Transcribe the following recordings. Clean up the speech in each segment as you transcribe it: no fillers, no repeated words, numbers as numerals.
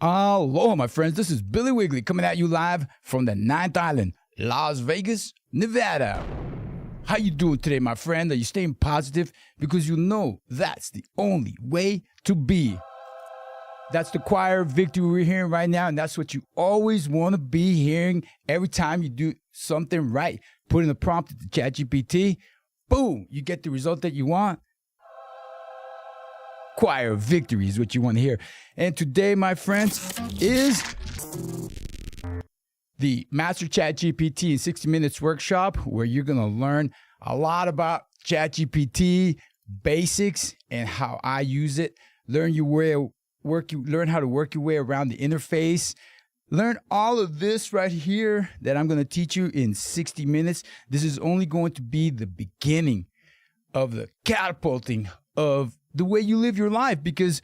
Aloha, my friends. This is Billy Wiggly coming at you live from the Ninth Island, Las Vegas, Nevada. How you doing today, my friend? Are you staying positive? Because you know that's the only way to be. That's the choir of victory we're hearing right now, and that's what you always want to be hearing every time you do something right. Put in the prompt into ChatGPT, boom, you get the result that you want. Choir of victory is what you want to hear. And today, my friends, is the Master ChatGPT in 60 Minutes workshop, where you're going to learn a lot about ChatGPT basics and how I use it. Learn how to work your way around the interface. Learn all of this right here that I'm going to teach you in 60 minutes. This is only going to be the beginning of the catapulting of the way you live your life, because,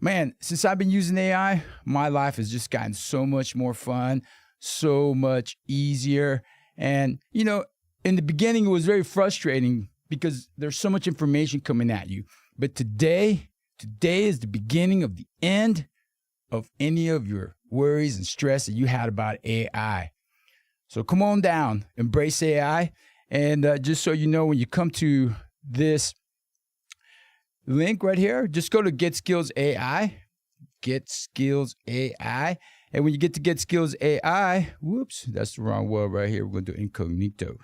man, since I've been using AI, my life has just gotten so much more fun, so much easier. And, you know, in the beginning, it was very frustrating because there's so much information coming at you. But today is the beginning of the end of any of your worries and stress that you had about AI. So come on down, embrace AI. And just so you know, when you come to this link right here, just go to Get Skills AI. Get Skills AI. And when you get to Get Skills AI, whoops, that's the wrong word right here. We're going to do incognito.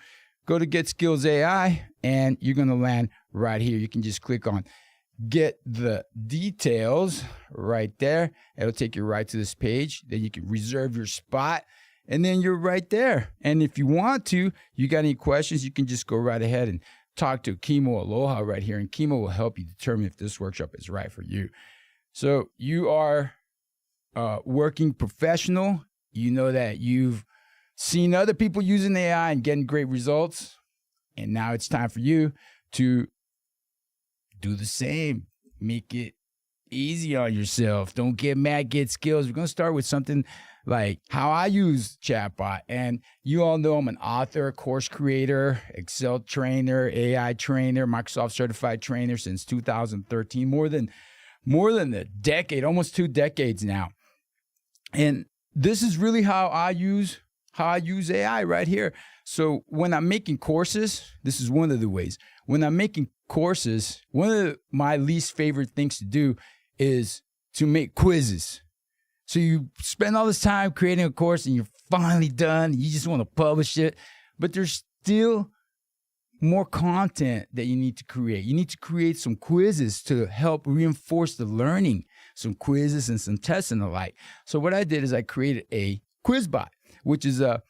Go to Get Skills AI, and you're going to land right here. You can just click on Get the Details right there. It'll take you right to this page. Then you can reserve your spot, and then you're right there. And if you want to, you got any questions, you can just go right ahead and talk to Kimo Aloha right here, and Kimo will help you determine if this workshop is right for you. So you are a working professional. You know that you've seen other people using AI and getting great results, and now it's time for you to do the same. Make it easy on yourself. Don't get mad, get skills. We're going to start with something like how I use chatbot. And you all know I'm an author, course creator, Excel trainer, AI trainer, Microsoft certified trainer since 2013, more than a decade, almost 2 decades now. And this is really how I use AI right here. So when I'm making courses, this is one of the ways. When I'm making courses, one of my least favorite things to do is to make quizzes. So you spend all this time creating a course and you're finally done. You just want to publish it, but there's still more content that you need to create. You need to create some quizzes to help reinforce the learning, some quizzes and some tests and the like. So what I did is I created a quiz bot, which is a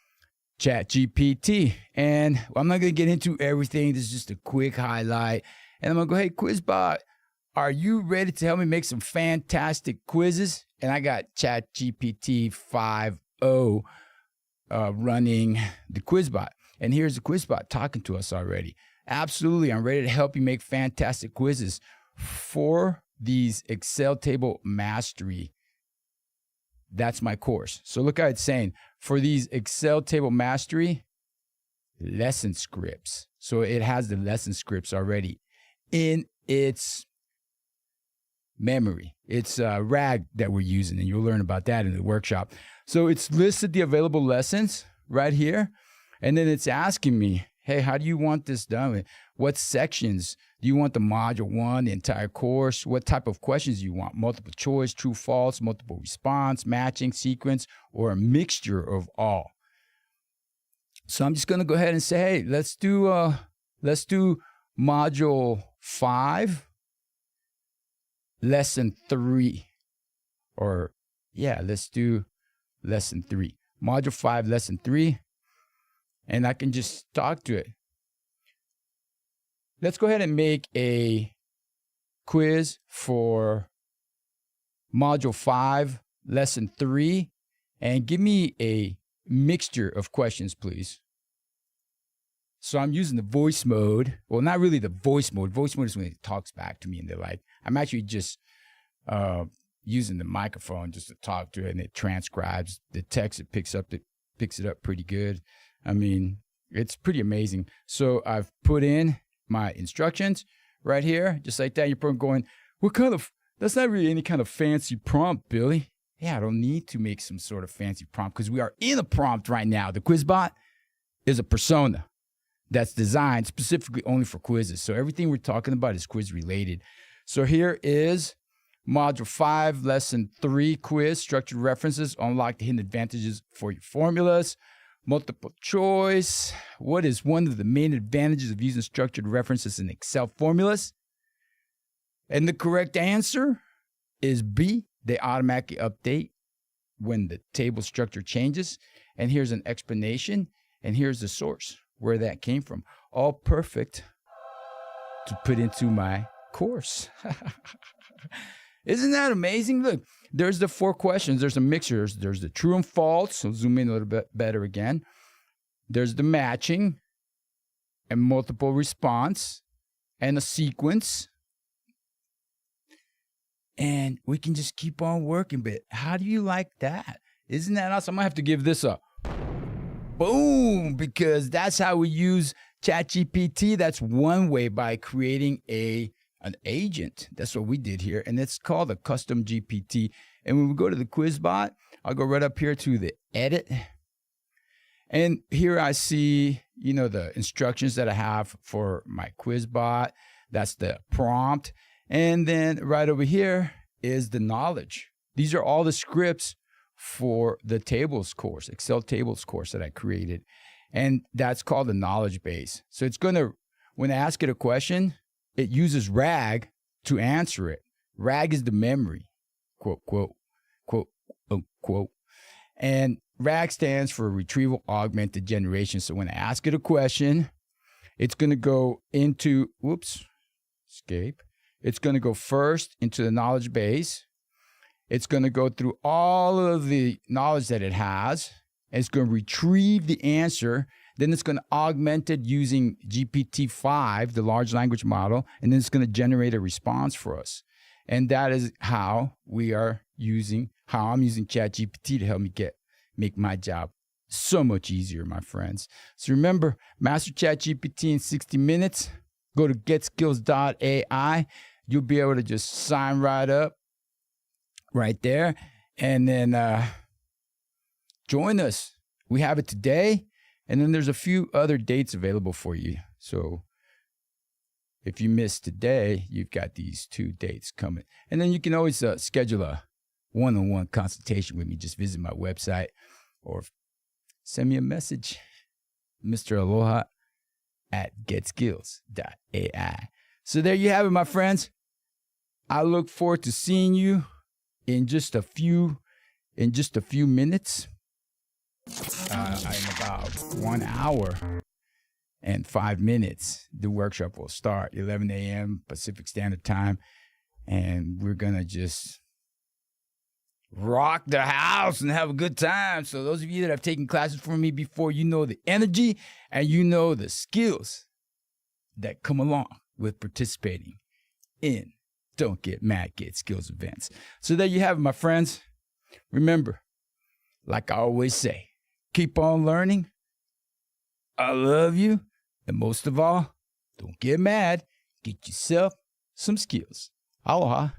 ChatGPT. And I'm not going to get into everything. This is just a quick highlight. And I'm going to go, hey, QuizBot, are you ready to help me make some fantastic quizzes? And I got ChatGPT 5.0 running the QuizBot. And here's the QuizBot talking to us already. Absolutely, I'm ready to help you make fantastic quizzes for these Excel table mastery. That's my course. So look how it's saying, for these Excel table mastery lesson scripts. So it has the lesson scripts already in its memory. It's a RAG that we're using, and you'll learn about that in the workshop. So it's listed the available lessons right here. And then it's asking me, hey, how do you want this done? What sections? Do you want the module 1, the entire course? What type of questions do you want? Multiple choice, true, false, multiple response, matching, sequence, or a mixture of all? So I'm just going to go ahead and say, hey, let's do module 5, lesson 3. Or, yeah, let's do lesson 3. Module 5, lesson 3. And I can just talk to it. Let's go ahead and make a quiz for module 5, lesson 3, and give me a mixture of questions, please. So I'm using the voice mode. Well, not really the voice mode. Voice mode is when it talks back to me and they're like, I'm actually just using the microphone just to talk to it, and it transcribes the text. It picks it up pretty good. I mean, it's pretty amazing. So I've put in my instructions right here, just like that. You're going, what kind of That's not really any kind of fancy prompt, Billy. Yeah, I don't need to make some sort of fancy prompt because we are in a prompt right now. The QuizBot is a persona that's designed specifically only for quizzes. So everything we're talking about is quiz related. So here is Module 5, Lesson 3 quiz, structured references, unlock the hidden advantages for your formulas. Multiple choice. What is one of the main advantages of using structured references in Excel formulas? And the correct answer is B. They automatically update when the table structure changes. And here's an explanation. And here's the source where that came from. All perfect to put into my course. Isn't that amazing? Look, there's the 4 questions. There's a mixture. There's the true and false. So zoom in a little bit better again. There's the matching and multiple response and a sequence. And we can just keep on working. But how do you like that? Isn't that awesome? I'm going to have to give this a boom because that's how we use ChatGPT. That's one way, by creating an agent. That's what we did here. And it's called a custom GPT. And when we go to the QuizBot, I'll go right up here to the edit. And here I see, the instructions that I have for my QuizBot. That's the prompt. And then right over here is the knowledge. These are all the scripts for the tables course, Excel tables course that I created. And that's called the knowledge base. So it's going to, when I ask it a question, it uses RAG to answer it. RAG is the memory, quote, quote, quote, unquote. And RAG stands for Retrieval Augmented Generation. So when I ask it a question, it's going to go into, escape. It's going to go first into the knowledge base. It's going to go through all of the knowledge that it has. And it's going to retrieve the answer. Then it's going to augment it using GPT-5, the large language model. And then it's going to generate a response for us. And that is how I'm using ChatGPT to help me make my job so much easier, my friends. So remember, master ChatGPT in 60 minutes. Go to getskills.ai. You'll be able to just sign right up right there. And then join us. We have it today. And then there's a few other dates available for you. So if you miss today, you've got these 2 dates coming. And then you can always schedule a one-on-one consultation with me. Just visit my website or send me a message, Mr. Aloha at getskills.ai. So there you have it, my friends. I look forward to seeing you in just a few minutes. In about 1 hour and 5 minutes, the workshop will start, 11 a.m. Pacific Standard Time. And we're going to just rock the house and have a good time. So those of you that have taken classes from me before, you know the energy and you know the skills that come along with participating in Don't Get Mad, Get Skills events. So there you have it, my friends. Remember, like I always say, keep on learning. I love you. And most of all, don't get mad. Get yourself some skills. Aloha.